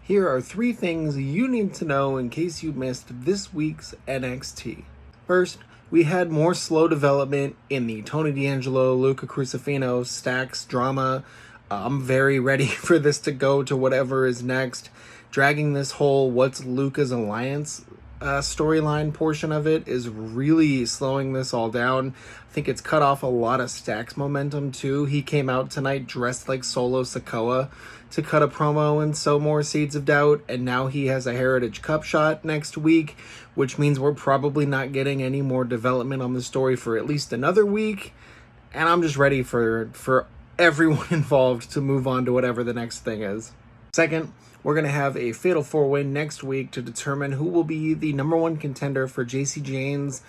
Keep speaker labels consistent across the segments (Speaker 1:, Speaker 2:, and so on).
Speaker 1: Here are 3 things you need to know in case you missed this week's NXT. First, we had more slow development in the Tony D'Angelo, Luca Crucifino, Stacks drama. I'm very ready for this to go to whatever is next. Dragging this whole what's Luca's alliance storyline portion of it is really slowing this all down. I think it's cut off a lot of Stacks momentum too. He came out tonight dressed like Solo Sikoa to cut a promo and sow more seeds of doubt, and now he has a Heritage Cup shot next week, which means we're probably not getting any more development on the story for at least another week, and I'm just ready for everyone involved to move on to whatever the next thing is. Second, we're going to have a Fatal 4-Way next week to determine who will be the number 1 contender for JC Jane's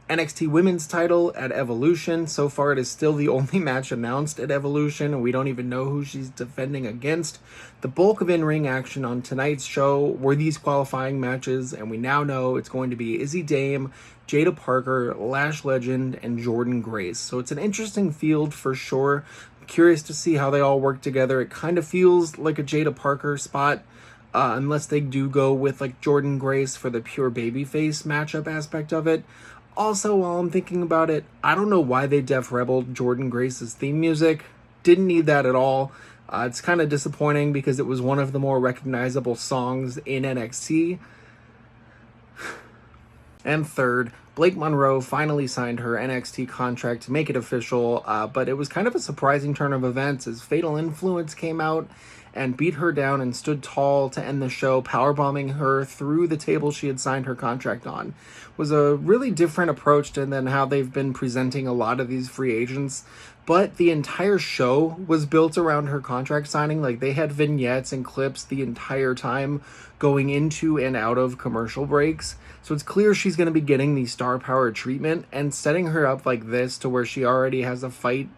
Speaker 1: NXT Women's title at Evolution. So far, it is still the only match announced at Evolution, and we don't even know who she's defending against. The bulk of in-ring action on tonight's show were these qualifying matches, and we now know it's going to be Izzy Dame, Jada Parker, Lash Legend, and Jordan Grace. So it's an interesting field for sure. I'm curious to see how they all work together. It kind of feels like a Jada Parker spot, unless they do go with like Jordan Grace for the pure babyface matchup aspect of it. Also, while I'm thinking about it, I don't know why they Def Rebelled Jordan Grace's theme music. Didn't need that at all. It's kind of disappointing because it was one of the more recognizable songs in NXT. And third, Blake Monroe finally signed her NXT contract to make it official, but it was kind of a surprising turn of events as Fatal Influence came out and beat her down and stood tall to end the show, powerbombing her through the table she had signed her contract on. It was a really different approach than how they've been presenting a lot of these free agents, but the entire show was built around her contract signing. Like, they had vignettes and clips the entire time going into and out of commercial breaks, so it's clear she's going to be getting the star power treatment, and setting her up like this to where she already has a fight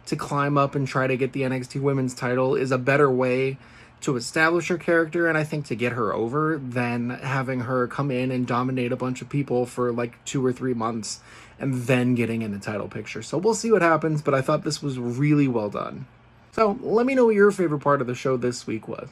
Speaker 1: to climb up and try to get the NXT Women's title is a better way to establish her character, and I think to get her over, than having her come in and dominate a bunch of people for like 2 or 3 months and then getting in the title picture. So we'll see what happens, but I thought this was really well done. So let me know what your favorite part of the show this week was.